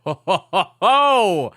Ho, ho, ho, ho.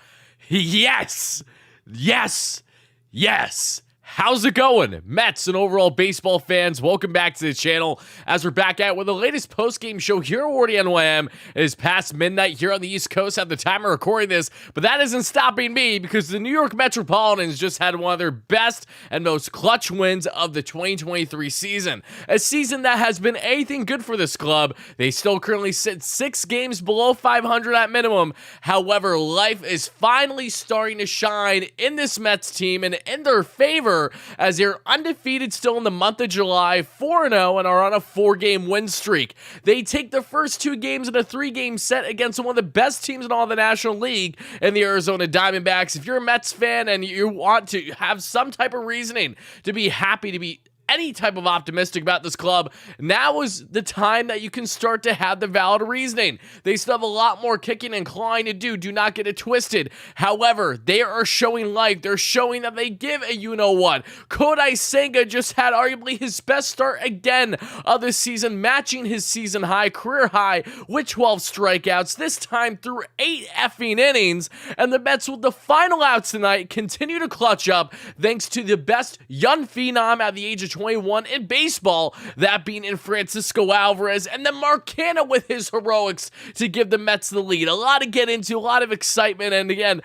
Yes. Yes. Yes. How's it going, Mets and overall baseball fans? Welcome back to the channel as we're back at with the latest post-game show here at WardyNYM. It is past midnight here on the East Coast at the time of recording this, but that isn't stopping me because the New York Metropolitans just had one of their best and most clutch wins of the 2023 season. A season that has been anything good for this club. They still currently sit 6 games below 500 at minimum. However, life is finally starting to shine in this Mets team and in their favor, as they're undefeated still in the month of July, 4-0, and are on a 4-game win streak. They take the first 2 games in a 3-game set against one of the best teams in all the National League in the Arizona Diamondbacks. If you're a Mets fan and you want to have some type of reasoning to be happy, to be any type of optimistic about this club, now is the time that you can start to have the valid reasoning. They still have a lot more kicking and clawing to do. Do not get it twisted. However, they are showing life. They're showing that they give a you-know-what. Kodai Senga just had arguably his best start again of the season, matching his season high, career high, with 12 strikeouts, this time through 8 effing innings. And the Mets, with the final outs tonight, continue to clutch up thanks to the best young phenom at the age of 21 in baseball, that being in Francisco Alvarez, and then Marcano with his heroics to give the Mets the lead. A lot to get into, a lot of excitement, and again,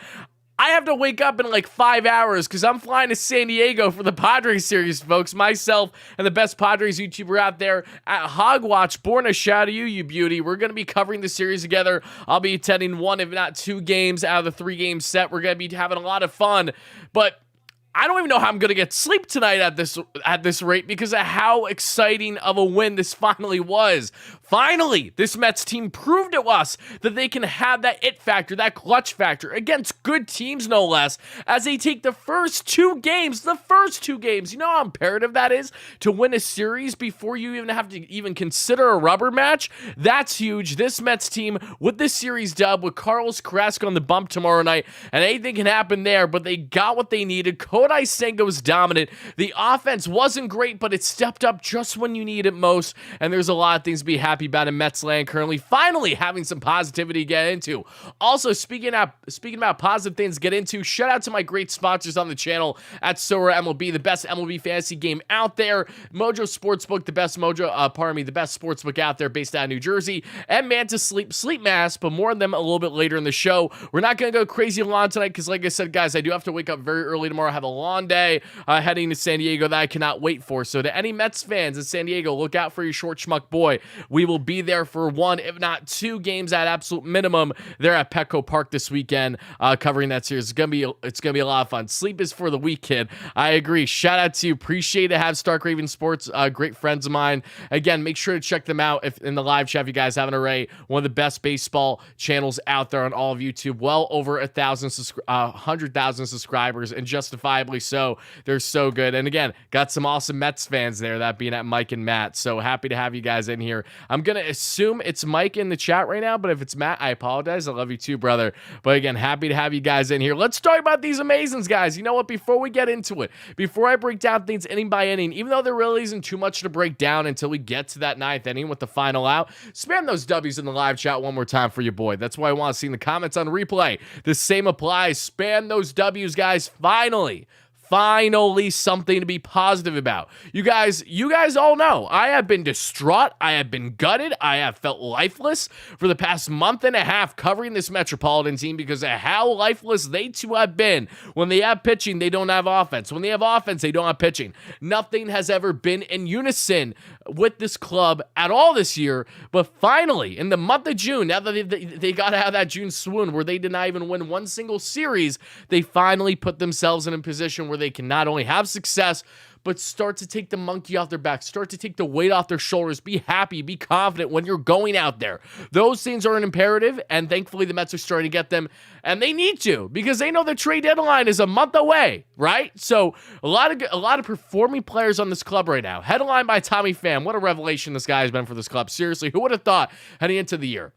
I have to wake up in like 5 hours because I'm flying to San Diego for the Padres series, folks. Myself and the best Padres YouTuber out there at Hogwatch, born a shout to you, you beauty. We're going to be covering the series together. I'll be attending 1, if not 2 games out of the 3-game set. We're going to be having a lot of fun, but I don't even know how I'm going to get sleep tonight at this rate because of how exciting of a win this finally was. Finally, this Mets team proved to us that they can have that it factor, that clutch factor against good teams, no less, as they take the first 2 games, you know how imperative that is to win a series before you even have to even consider a rubber match? That's huge. This Mets team with this series dub with Carlos Carrasco on the bump tomorrow night, and anything can happen there, but they got what they needed. Kodai Senga was dominant. The offense wasn't great, but it stepped up just when you need it most, and there's a lot of things to be happy about in Mets land currently. Finally having some positivity to get into. Also, speaking about positive things to get into, shout out to my great sponsors on the channel at Sorare MLB, the best MLB fantasy game out there. Mojo Sportsbook, the best sportsbook out there based out of New Jersey, and Manta Sleep, Sleep Mask, but more on them a little bit later in the show. We're not going to go crazy long tonight because, like I said, guys, I do have to wake up very early tomorrow. I have a long day heading to San Diego that I cannot wait for. So to any Mets fans in San Diego, look out for your short schmuck boy. We will be there for 1, if not 2 games at absolute minimum there at Petco Park this weekend, covering that series. It's gonna be a lot of fun. Sleep is for the weak, kid. I agree. Shout out to you. Appreciate to have Stark Raven Sports, great friends of mine. Again, make sure to check them out if in the live chat if you guys haven't already. One of the best baseball channels out there on all of YouTube. Well over 100,000 subscribers, and justifiably so. They're so good. And again, got some awesome Mets fans there, that being at Mike and Matt. So happy to have you guys in here. I'm going to assume it's Mike in the chat right now, but if it's Matt, I apologize. I love you too, brother. But again, happy to have you guys in here. Let's talk about these amazings, guys. You know what? Before we get into it, before I break down things inning by inning, even though there really isn't too much to break down until we get to that 9th inning with the final out, spam those W's in the live chat one more time for your boy. That's why I want to see in the comments on replay. The same applies. Spam those W's, guys. Finally something to be positive about. You guys all know I have been distraught. I have been gutted. I have felt lifeless for the past month and a half covering this Metropolitan team because of how lifeless they too have been. When they have pitching, they don't have offense. When they have offense, they don't have pitching. Nothing has ever been in unison with this club at all this year. But finally, in the month of June, now that they got out of that June swoon where they did not even win one single series, they finally put themselves in a position where they can not only have success, but start to take the monkey off their back, start to take the weight off their shoulders, be happy, be confident when you're going out there. Those things are an imperative, and thankfully the Mets are starting to get them, and they need to, because they know the trade deadline is a month away, right? So a lot of performing players on this club right now. Headlined by Tommy Pham. What a revelation this guy has been for this club. Seriously, who would have thought heading into the year?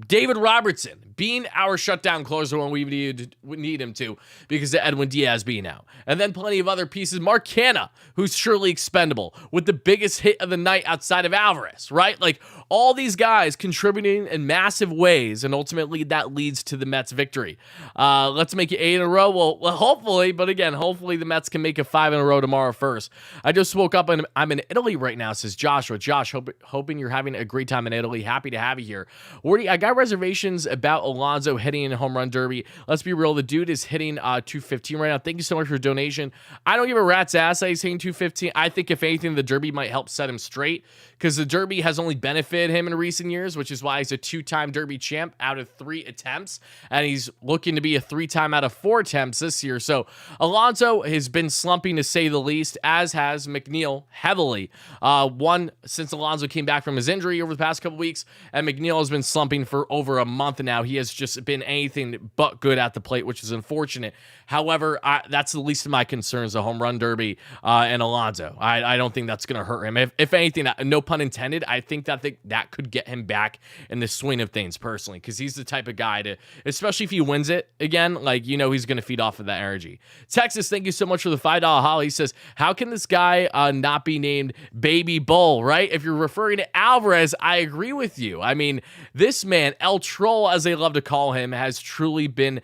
David Robertson being our shutdown closer when we need him to because of Edwin Diaz being out. And then plenty of other pieces. Mark Canha, who's surely expendable, with the biggest hit of the night outside of Alvarez, right? Like, all these guys contributing in massive ways, and ultimately that leads to the Mets' victory. Let's make it 8 in a row. Well, hopefully, but again, hopefully the Mets can make it 5 in a row tomorrow first. I just woke up and I'm in Italy right now, says Joshua. Josh, hoping you're having a great time in Italy. Happy to have you here. Wardy, I got reservations about Alonso hitting in home run derby. Let's be real, the dude is hitting 215 right now. Thank you so much for your donation. I don't give a rat's ass that he's hitting 215. I think if anything, the derby might help set him straight because the derby has only benefited him in recent years, which is why he's a 2-time derby champ out of 3 attempts, and he's looking to be a 3-time out of 4 attempts this year. So Alonso has been slumping, to say the least, as has McNeil heavily. One, since Alonso came back from his injury over the past couple weeks, and McNeil has been slumping for over a month now. He has just been anything but good at the plate, which is unfortunate. However, that's the least of my concerns, the home run derby and Alonso. I don't think that's going to hurt him. If anything, no pun intended, I think that could get him back in the swing of things personally, because he's the type of guy to, especially if he wins it again, like, he's going to feed off of that energy. Texas, thank you so much for the $5 holly. He says, how can this guy not be named Baby Bull, right? If you're referring to Alvarez, I agree with you. I mean, this man, El Troll, as they love to call him, has truly been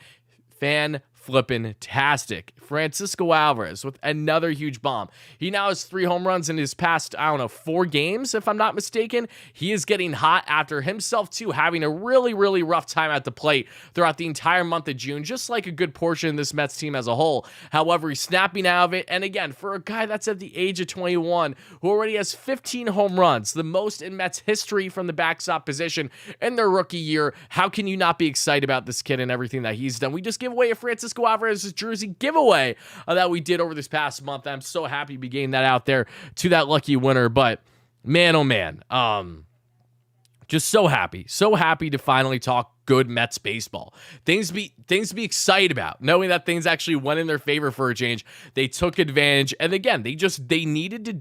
flippin'-tastic. Francisco Alvarez with another huge bomb. He now has 3 home runs in his past, 4 games, if I'm not mistaken. He is getting hot after himself, too, having a really, really rough time at the plate throughout the entire month of June, just like a good portion of this Mets team as a whole. However, he's snapping out of it, and again, for a guy that's at the age of 21, who already has 15 home runs, the most in Mets history from the backstop position in their rookie year, how can you not be excited about this kid and everything that he's done? We just give away a Francisco Alvarez jersey giveaway that we did over this past month. I'm so happy to be getting that out there to that lucky winner. But man, oh man, just so happy to finally talk good Mets baseball. Things to be excited about, knowing that things actually went in their favor for a change. They took advantage, and again, they did what they needed to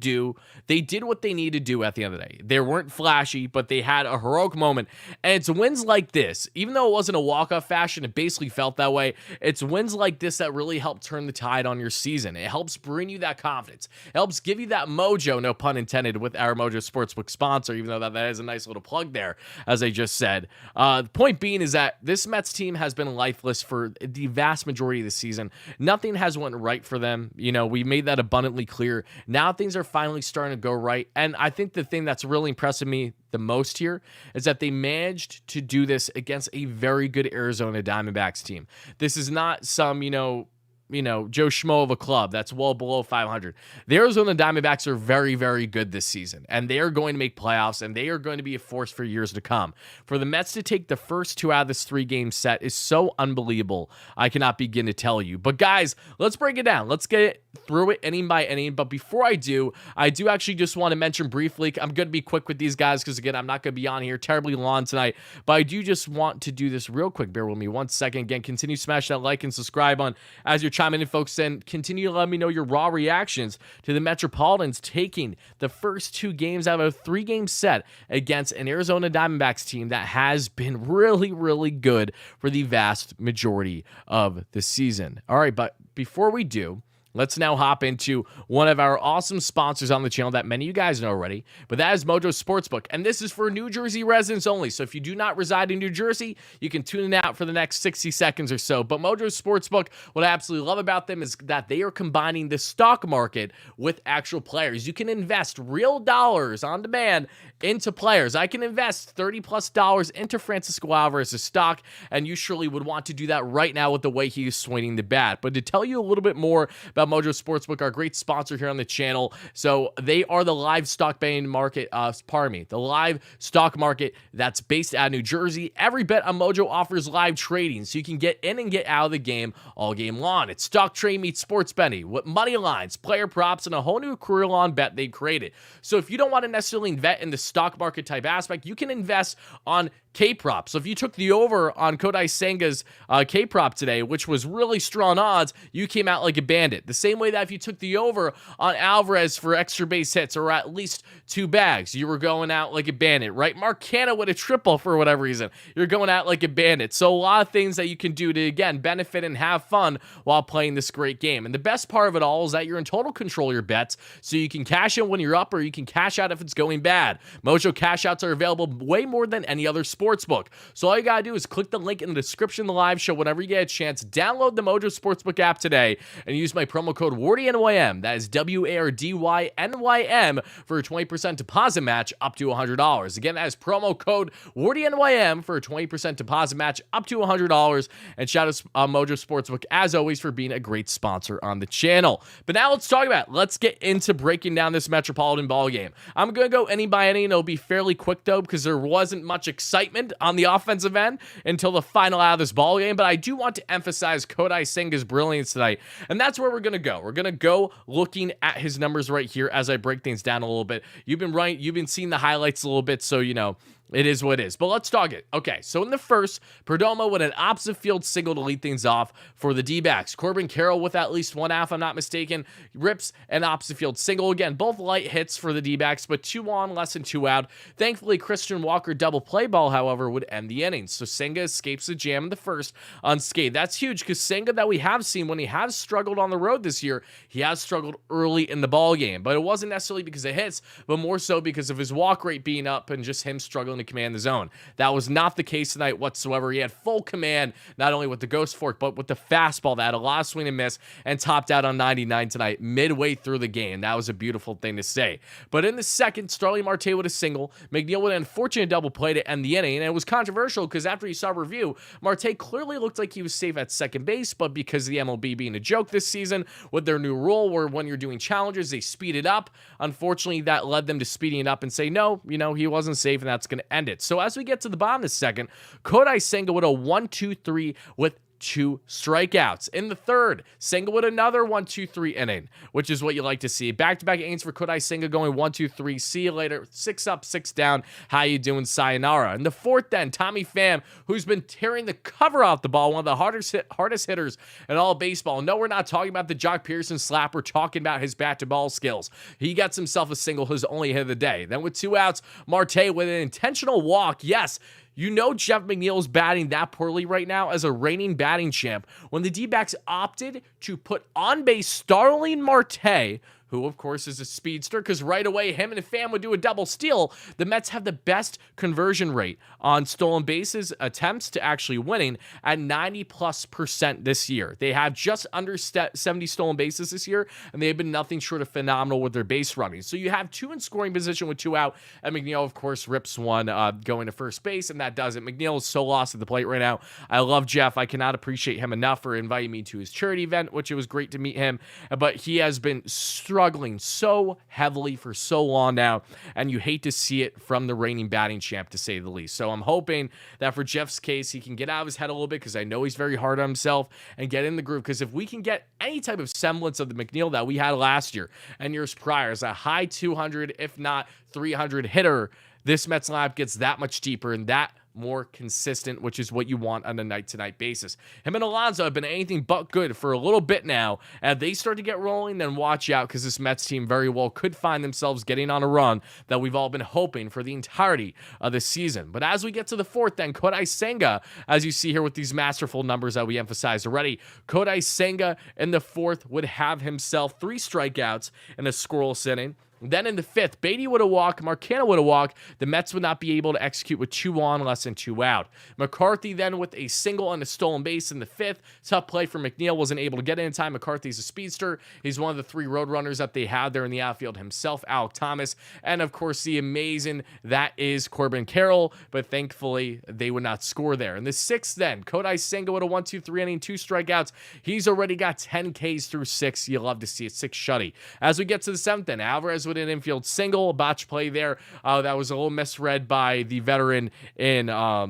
do at the end of the day. They weren't flashy, but they had a heroic moment, and it's wins like this, even though it wasn't a walk-off fashion, it basically felt that way. It's wins like this that really help turn the tide on your season. It helps bring you that confidence. It helps give you that mojo, no pun intended, with our Mojo Sportsbook sponsor, even though that is a nice little plug there, as I just said. The point being is that this Mets team has been lifeless for the vast majority of the season. Nothing has went right for them. We made that abundantly clear. Now things are finally starting to go right. And I think the thing that's really impressing me the most here is that they managed to do this against a very good Arizona Diamondbacks team. This is not some, Joe Schmo of a club that's well below 500. The Arizona Diamondbacks are very, very good this season, and they are going to make playoffs, and they are going to be a force for years to come. For the Mets to take the first 2 out of this 3-game set is so unbelievable, I cannot begin to tell you. But guys, let's break it down. Let's get through it inning by inning. But before I do actually just want to mention briefly, I'm going to be quick with these guys because, again, I'm not going to be on here terribly long tonight, but I do just want to do this real quick. Bear with me 1 second. Again, continue to smash that like and subscribe on as you're chiming in, folks, and continue to let me know your raw reactions to the Metropolitans taking the first 2 games out of a 3-game set against an Arizona Diamondbacks team that has been really, really good for the vast majority of the season. All right, but before we do, let's now hop into one of our awesome sponsors on the channel that many of you guys know already, but that is Mojo Sportsbook. And this is for New Jersey residents only. So if you do not reside in New Jersey, you can tune it out for the next 60 seconds or so. But Mojo Sportsbook, what I absolutely love about them is that they are combining the stock market with actual players. You can invest real dollars on demand into players. I can invest $30+ into Francisco Alvarez's stock, and you surely would want to do that right now with the way he is swinging the bat. But to tell you a little bit more about Mojo Sportsbook, our great sponsor here on the channel. So they are the live stock betting market, the live stock market that's based out of New Jersey. Every bet on Mojo offers live trading, so you can get in and get out of the game all game long. It's stock trade meets sports betting with money lines, player props, and a whole new career-long bet they've created. So if you don't want to necessarily invest in the stock market type aspect, you can invest on K-prop. So if you took the over on Kodai Senga's K-prop today, which was really strong odds, you came out like a bandit. The same way that if you took the over on Alvarez for extra base hits or at least 2 bags, you were going out like a bandit, right? Mark Canha with a triple for whatever reason. You're going out like a bandit. So a lot of things that you can do to, again, benefit and have fun while playing this great game. And the best part of it all is that you're in total control of your bets, so you can cash in when you're up or you can cash out if it's going bad. Mojo cash outs are available way more than any other sportsbook. So all you gotta do is click the link in the description of the live show whenever you get a chance. Download the Mojo Sportsbook app today and use my promo code WardyNYM. That is WARDYNYM for a 20% deposit match up to $100. Again, that is promo code WardyNYM for a 20% deposit match up to $100. And shout out Mojo Sportsbook, as always, for being a great sponsor on the channel. But now let's talk about it. Let's get into breaking down this Metropolitan ball game. I'm going to go any by any, and it'll be fairly quick, though, because there wasn't much excitement on the offensive end until the final out of this ball game. But I do want to emphasize Kodai Senga's brilliance tonight, and that's where we're going to go. We're going to go looking at his numbers right here as I break things down a little bit. You've been seeing the highlights a little bit, so you know it is what it is. But let's talk it. Okay, so in the first, Perdomo with an opposite field single to lead things off for the D-backs. Corbin Carroll with at least one out, if I'm not mistaken, rips an opposite field single. Again, both light hits for the D-backs, but 2 on, less than 2 out. Thankfully, Christian Walker double play ball, however, would end the innings. So Senga escapes the jam in the first unscathed. That's huge because Senga, that we have seen when he has struggled on the road this year, he has struggled early in the ball game. But it wasn't necessarily because of hits, but more so because of his walk rate being up and just him struggling to command the zone. That was not the case tonight whatsoever. He had full command, not only with the ghost fork, but with the fastball that had a lot of swing and miss and topped out on 99 tonight midway through the game. That was a beautiful thing to say. But in the second, Starling Marte with a single, McNeil with an unfortunate double play to end the inning, and it was controversial because after you saw review, Marte clearly looked like he was safe at second base, but because of the MLB being a joke this season with their new rule where when you're doing challenges, they speed it up. Unfortunately, that led them to speeding it up and say, no, he wasn't safe, and that's going to end it. So as we get to the bottom of the second, Kodai Senga with a 1-2-3 with 2 strikeouts. In the third, Senga with another 1-2-3 inning, which is what you like to see. Back-to-back innings for Kodai Senga going 1-2-3. See you later. 6 up, 6 down. How you doing, sayonara? In the fourth, then, Tommy Pham, who's been tearing the cover off the ball, one of the hardest hitters in all of baseball. No, we're not talking about the Jock Pearson slap. We're talking about his bat-to-ball skills. He gets himself a single, his only hit of the day. Then with 2 outs, Marte with an intentional walk. Yes, you know Jeff McNeil is batting that poorly right now as a reigning batting champ when the D-backs opted to put on base Starling Marte, who, of course, is a speedster, because right away, him and Pham would do a double steal. The Mets have the best conversion rate on stolen bases attempts to actually winning at 90+% this year. They have just under 70 stolen bases this year, and they have been nothing short of phenomenal with their base running. So you have 2 in scoring position with 2 out, and McNeil, of course, rips one going to first base, and that does it. McNeil is so lost at the plate right now. I love Jeff. I cannot appreciate him enough for inviting me to his charity event, which it was great to meet him, but he has been struggling so heavily for so long now, and you hate to see it from the reigning batting champ, to say the least. So I'm hoping that for Jeff's case, he can get out of his head a little bit, because I know he's very hard on himself, and get in the groove, because if we can get any type of semblance of the McNeil that we had last year and years prior as a high 200, if not 300 hitter, this Mets lineup gets that much deeper and that more consistent, which is what you want on a night-to-night basis. Him and Alonso have been anything but good for a little bit now. As they start to get rolling, then watch out, because this Mets team very well could find themselves getting on a run that we've all been hoping for the entirety of the season. But as we get to the fourth, then Kodai Senga, as you see here with these masterful numbers that we emphasized already, Kodai Senga in the fourth would have himself 3 strikeouts in a scoreless inning. Then in the fifth, Beatty would have walked, Mark Canha would have walked. The Mets would not be able to execute with 2 on, less than 2 out. McCarthy then with a single and a stolen base in the fifth. Tough play for McNeil, wasn't able to get in time. McCarthy's a speedster. He's one of the 3 roadrunners that they had there in the outfield himself, Alec Thomas, and of course the amazing that is Corbin Carroll, but thankfully they would not score there. In the sixth then, Kodai Senga with a 1-2-3 inning, 2 strikeouts. He's already got 10 Ks through 6. You love to see it. 6 shutty. As we get to the seventh then, Alvarez with an infield single, a botch play there. That was a little misread by the veteran in, I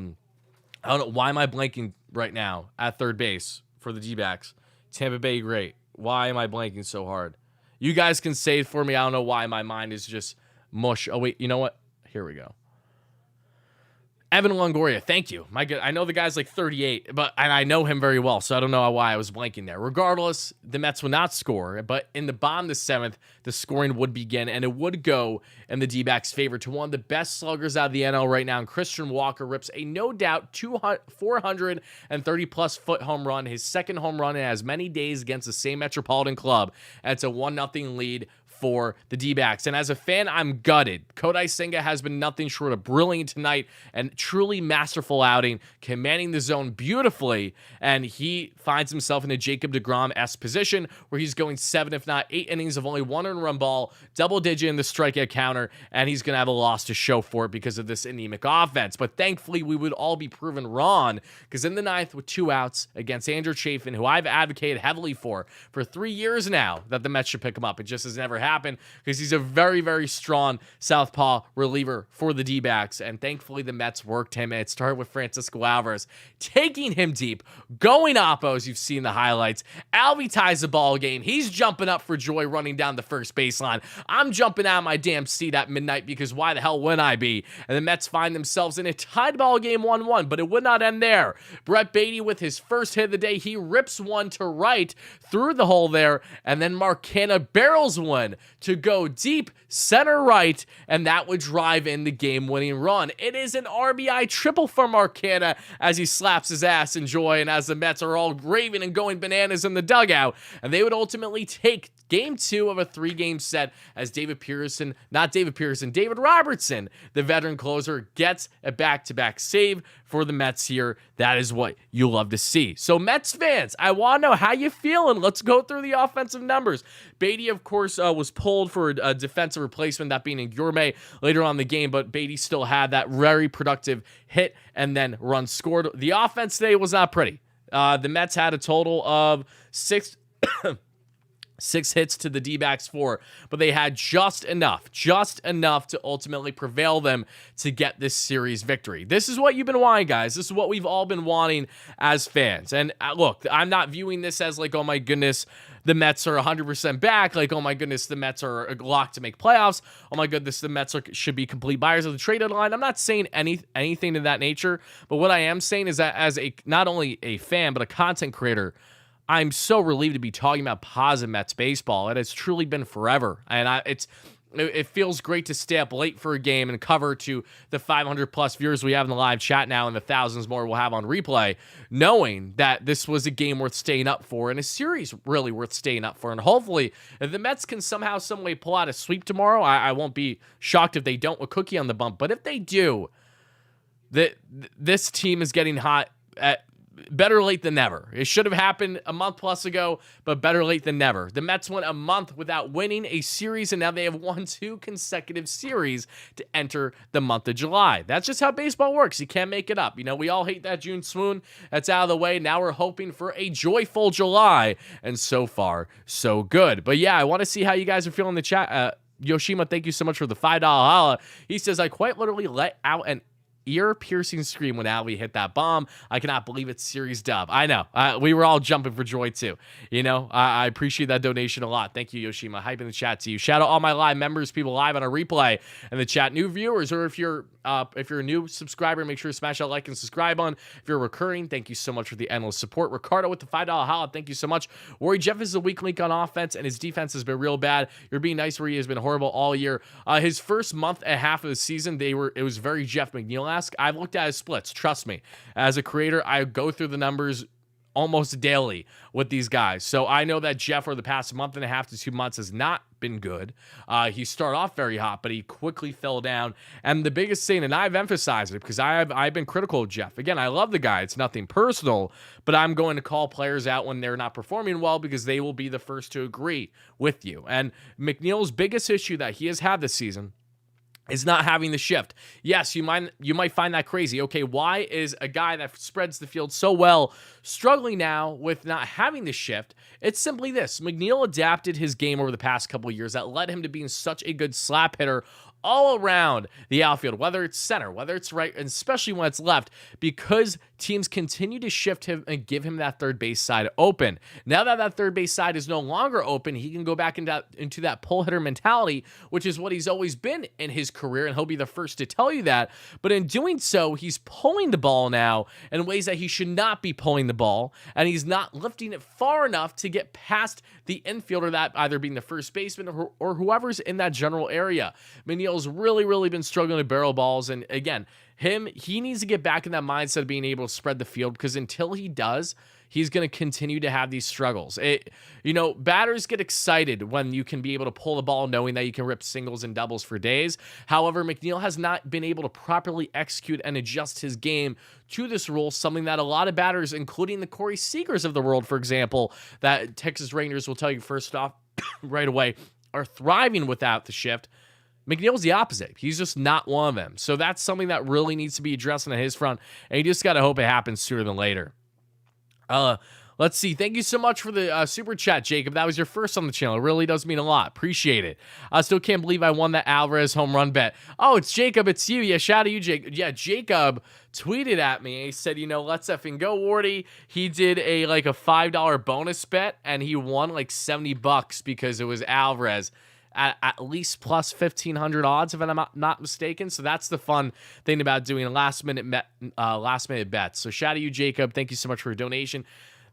don't know, why am I blanking right now at third base for the D-backs? Tampa Bay great. Why am I blanking so hard? You guys can say it for me. I don't know why my mind is just mush. Oh, wait, you know what? Here we go. Evan Longoria, thank you. My God, I know the guy's like 38, and I know him very well, so I don't know why I was blanking there. Regardless, the Mets would not score, but in the bottom of the seventh, the scoring would begin, and it would go in the D-backs' favor to one of the best sluggers out of the NL right now, and Christian Walker rips a no doubt 430-plus foot home run, his second home run in as many days against the same Metropolitan club. And it's a 1-0 lead for the D-backs. And as a fan, I'm gutted. Kodai Senga has been nothing short of brilliant tonight and truly masterful outing, commanding the zone beautifully, and he finds himself in a Jacob deGrom-esque position where he's going 7, if not 8 innings of only 1 earned run ball, double-digit in the strikeout counter, and he's going to have a loss to show for it because of this anemic offense. But thankfully, we would all be proven wrong, because in the ninth with 2 outs against Andrew Chafin, who I've advocated heavily for 3 years now, that the Mets should pick him up. It just has never happened because he's a very, very strong southpaw reliever for the D-backs, and thankfully the Mets worked him, and it started with Francisco Alvarez taking him deep, going oppo, as you've seen the highlights. Alvy ties the ball game. He's jumping up for joy running down the first baseline. I'm jumping out of my damn seat at midnight because why the hell wouldn't I be? And the Mets find themselves in a tied ball game 1-1, but it would not end there. Brett Beatty with his first hit of the day, he rips one to right through the hole there, and then Mark Canha barrels one to go deep center right, and that would drive in the game-winning run. It is an RBI triple for Mark Canha as he slaps his ass in joy, and as the Mets are all raving and going bananas in the dugout, and they would ultimately take Game 2 of a 3-game set as David Robertson, the veteran closer, gets a back-to-back save for the Mets here. That is what you love to see. So Mets fans, I want to know how you feeling. Let's go through the offensive numbers. Beatty, of course, was pulled for a defensive replacement, that being in Gourmet later on in the game, but Beatty still had that very productive hit and then run scored. The offense today was not pretty. The Mets had a total of 6 hits to the D-backs 4, but they had just enough to ultimately prevail them to get this series victory. This is what you've been wanting, guys. This is what we've all been wanting as fans. And look, I'm not viewing this as like, oh my goodness, the Mets are 100% back. Like, oh my goodness, the Mets are locked to make playoffs. Oh my goodness, the Mets should be complete buyers of the trade deadline. I'm not saying anything of that nature, but what I am saying is that as not only a fan, but a content creator, I'm so relieved to be talking about positive Mets baseball. It has truly been forever. And it feels great to stay up late for a game and cover to the 500-plus viewers we have in the live chat now and the thousands more we'll have on replay, knowing that this was a game worth staying up for and a series really worth staying up for. And hopefully, if the Mets can somehow, some way pull out a sweep tomorrow, I won't be shocked if they don't with Cookie on the bump. But if they do, this team is getting hot at better late than never. It should have happened a month plus ago, but better late than never. The Mets went a month without winning a series, and now they have won 2 consecutive series to enter the month of July. That's just how baseball works. You can't make it up. You know, we all hate that June swoon. That's out of the way. Now we're hoping for a joyful July, and so far, so good. But yeah, I want to see how you guys are feeling in the chat. Yoshima, thank you so much for the $5 holla. He says, I quite literally let out an ear-piercing scream when Alvy hit that bomb. I cannot believe it's series dub. I know. We were all jumping for joy, too. You know, I appreciate that donation a lot. Thank you, Yoshima. Hype in the chat to you. Shout out all my live members, people live on a replay in the chat. New viewers, or if you're a new subscriber, make sure to smash that like and subscribe on. If you're recurring, thank you so much for the endless support. Ricardo with the $5 holla. Thank you so much. Wardy Jeff is a weak link on offense, and his defense has been real bad. You're being nice where he has been horrible all year. His first month and a half of the season, it was very Jeff McNeil-esque. I've looked at his splits. Trust me. As a creator, I go through the numbers almost daily with these guys. So I know that Jeff, for the past month and a half to 2 months, has not been good. He started off very hot, but he quickly fell down. And the biggest thing, and I've emphasized it because I've been critical of Jeff. Again, I love the guy. It's nothing personal, but I'm going to call players out when they're not performing well because they will be the first to agree with you. And McNeil's biggest issue that he has had this season is not having the shift. Yes, you might find that crazy. Okay, why is a guy that spreads the field so well struggling now with not having the shift? It's simply this. McNeil adapted his game over the past couple of years that led him to being such a good slap hitter all around the outfield, whether it's center, whether it's right, and especially when it's left, because teams continue to shift him and give him that third base side open. Now that that third base side is no longer open, he can go back into that pull hitter mentality, which is what he's always been in his career, and he'll be the first to tell you that. But in doing so, he's pulling the ball now in ways that he should not be pulling the ball, and he's not lifting it far enough to get past the infielder, that either being the first baseman or whoever's in that general area. McNeil's really been struggling to barrel balls, and again, he needs to get back in that mindset of being able to spread the field, because until he does, he's going to continue to have these struggles. Batters get excited when you can be able to pull the ball knowing that you can rip singles and doubles for days. However, McNeil has not been able to properly execute and adjust his game to this rule, something that a lot of batters, including the Corey Seagers of the world, for example, that Texas Rangers will tell you first off right away, are thriving without the shift. McNeil's the opposite. He's just not one of them. So that's something that really needs to be addressed on his front, and you just got to hope it happens sooner than later. Let's see. Thank you so much for the super chat, Jacob. That was your first on the channel. It really does mean a lot. Appreciate it. I still can't believe I won that Alvarez home run bet. Oh, it's Jacob. It's you. Yeah, shout out to you, Jacob. Yeah, Jacob tweeted at me. He said, let's effing go, Wardy. He did a $5 bonus bet, and he won like $70 because it was Alvarez. At least plus 1,500 odds, if I'm not mistaken. So that's the fun thing about doing last minute bets. So shout out to you, Jacob. Thank you so much for a donation.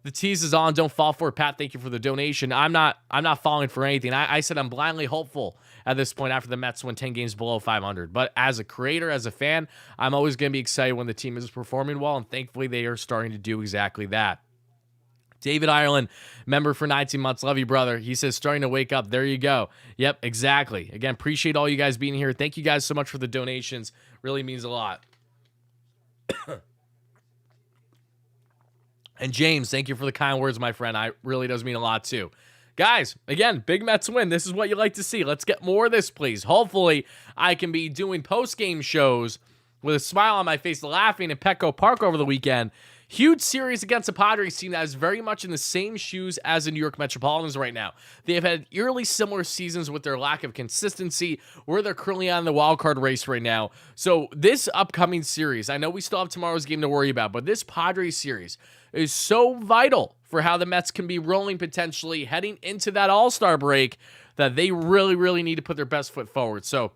The tease is on. Don't fall for it, Pat. Thank you for the donation. I'm not falling for anything. I said I'm blindly hopeful at this point after the Mets win 10 games below 500. But as a creator, as a fan, I'm always going to be excited when the team is performing well, and thankfully they are starting to do exactly that. David Ireland, member for 19 months. Love you, brother. He says, starting to wake up. There you go. Yep, exactly. Again, appreciate all you guys being here. Thank you guys so much for the donations. Really means a lot. And James, thank you for the kind words, my friend. I really does mean a lot, too. Guys, again, big Mets win. This is what you like to see. Let's get more of this, please. Hopefully, I can be doing post-game shows with a smile on my face, laughing at Petco Park over the weekend. Huge series against the Padres team that is very much in the same shoes as the New York Metropolitans right now. They have had eerily similar seasons with their lack of consistency, where they're currently on the wild card race right now. So this upcoming series, I know we still have tomorrow's game to worry about, but this Padres series is so vital for how the Mets can be rolling potentially heading into that All-Star break, that they really need to put their best foot forward. So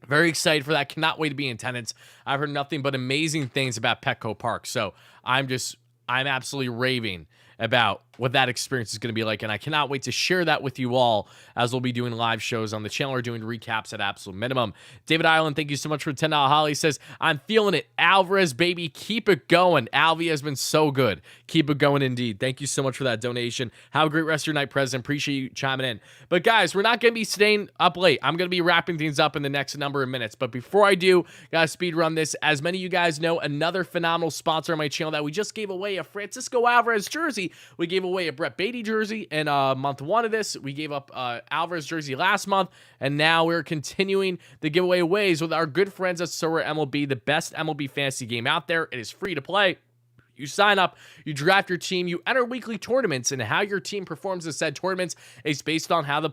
very excited for that. Cannot wait to be in attendance. I've heard nothing but amazing things about Petco Park. So I'm absolutely raving about what that experience is going to be like, and I cannot wait to share that with you all as we'll be doing live shows on the channel or doing recaps at absolute minimum. David Island, thank you so much for the $10 Holly. Says, I'm feeling it. Alvarez, baby, keep it going. Alvy has been so good. Keep it going indeed. Thank you so much for that donation. Have a great rest of your night, President. Appreciate you chiming in. But guys, we're not going to be staying up late. I'm going to be wrapping things up in the next number of minutes. But before I do, gotta speed run this. As many of you guys know, another phenomenal sponsor on my channel that we just gave away a Francisco Alvarez jersey. We gave away a Brett Beatty jersey in month one of this. We gave up Alvarez jersey last month, and now we're continuing the giveaway ways with our good friends at Sorare MLB, the best MLB fantasy game out there. It is free to play. You sign up, you draft your team, you enter weekly tournaments, and how your team performs in said tournaments is based on how the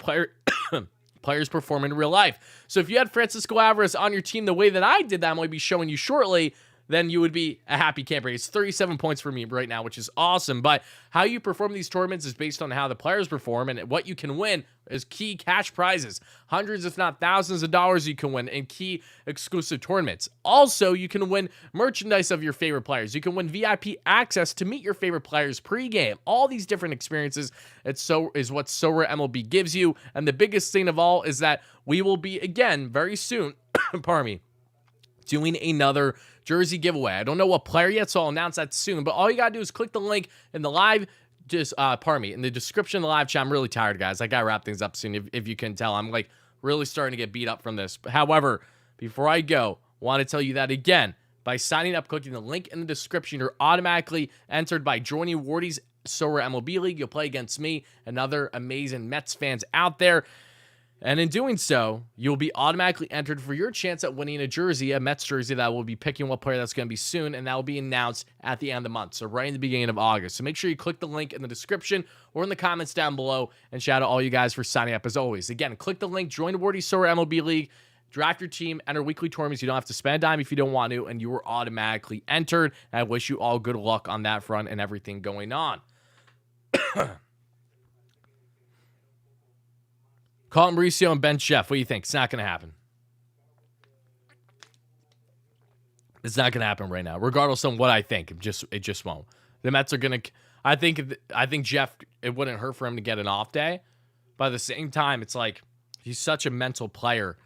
players perform in real life. So if you had Francisco Alvarez on your team the way that I did that, I'm going to be showing you shortly, then you would be a happy camper. It's 37 points for me right now, which is awesome. But how you perform these tournaments is based on how the players perform, and what you can win is key cash prizes. Hundreds, if not thousands of dollars you can win in key exclusive tournaments. Also, you can win merchandise of your favorite players. You can win VIP access to meet your favorite players pregame. All these different experiences is what Sorare MLB gives you. And the biggest thing of all is that we will be, again, very soon, pardon me, doing another jersey giveaway. I don't know what player yet, so I'll announce that soon. But all you gotta do is click the link in the live, in the description of the live chat. I'm really tired, guys. I gotta wrap things up soon. If you can tell, I'm like really starting to get beat up from this. However, before I go, I want to tell you that again, by signing up, clicking the link in the description, you're automatically entered by joining Wardy's Sorare MLB League. You'll play against me and other amazing Mets fans out there. And in doing so, you'll be automatically entered for your chance at winning a jersey, a Mets jersey that will be picking what player that's going to be soon, and that will be announced at the end of the month, so right in the beginning of August. So make sure you click the link in the description or in the comments down below, and shout out all you guys for signing up as always. Again, click the link, join the Wardy Sorare MLB League, Draft your team, enter weekly tournaments. You don't have to spend a dime if you don't want to, and you are automatically entered. And I wish you all good luck on that front and everything going on. Colton Mauricio and Ben Chef. What do you think? It's not going to happen. It's not going to happen right now, regardless of what I think. It just won't. The Mets are going to. I think Jeff. It wouldn't hurt for him to get an off day, but at the same time, it's like he's such a mental player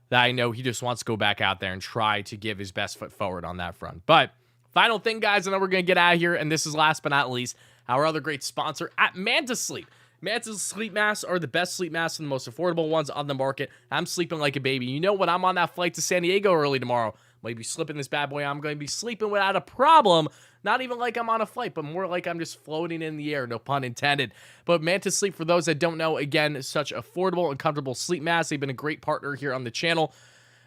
that I know he just wants to go back out there and try to give his best foot forward on that front. But final thing, guys, and then we're going to get out of here. And this is last but not least, our other great sponsor at Manta Sleep. Manta Sleep masks are the best sleep masks and the most affordable ones on the market. I'm sleeping like a baby. You know, when I'm on that flight to San Diego early tomorrow, I'm going to be slipping this bad boy. I'm going to be sleeping without a problem. Not even like I'm on a flight, but more like I'm just floating in the air. No pun intended. But Manta Sleep, for those that don't know, again, is such affordable and comfortable sleep masks. They've been a great partner here on the channel.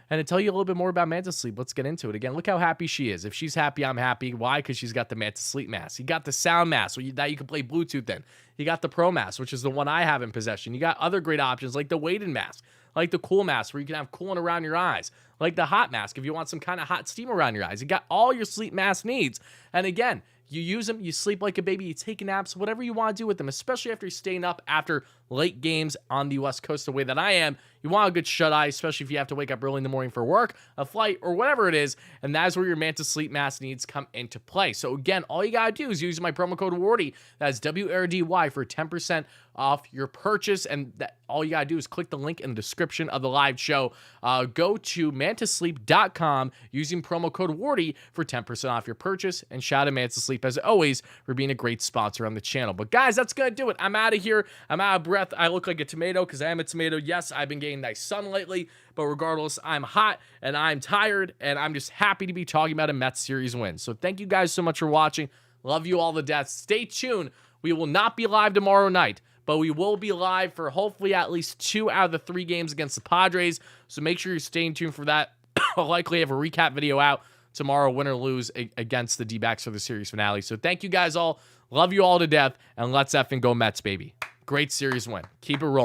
And to tell you a little bit more about Manta Sleep, let's get into it. Again, look how happy she is. If she's happy, I'm happy. Why? Because she's got the Manta Sleep mask. You got the sound mask that you can play Bluetooth in. You got the Pro mask, which is the one I have in possession. You got other great options like the weighted mask, like the cool mask where you can have cooling around your eyes, like the hot mask if you want some kind of hot steam around your eyes. You got all your sleep mask needs. And again, you use them, you sleep like a baby, you take naps, whatever you want to do with them, especially after you're staying up after late games on the West Coast the way that I am. You want a good shut-eye, especially if you have to wake up early in the morning for work, a flight, or whatever it is, and that's where your Manta Sleep mask needs come into play. So again, all you gotta do is use my promo code WARDY, that's WRDY, for 10% off your purchase, and all you gotta do is click the link in the description of the live show. Go to mantasleep.com using promo code WARDY for 10% off your purchase, and shout out Manta Sleep, as always, for being a great sponsor on the channel. But guys, that's gonna do it. I'm out of here. I'm out of breath. I look like a tomato because I am a tomato. Yes, I've been getting nice sun lately, but regardless, I'm hot and I'm tired, and I'm just happy to be talking about a Mets series win. So thank you guys so much for watching. Love you all to death. Stay tuned. We will not be live tomorrow night, but we will be live for hopefully at least 2 out of the 3 games against the Padres. So make sure you're staying tuned for that. I'll likely have a recap video out tomorrow, win or lose, against the D-backs for the series finale. So thank you guys all. Love you all to death, and let's effing go Mets, baby. Great series win. Keep it rolling.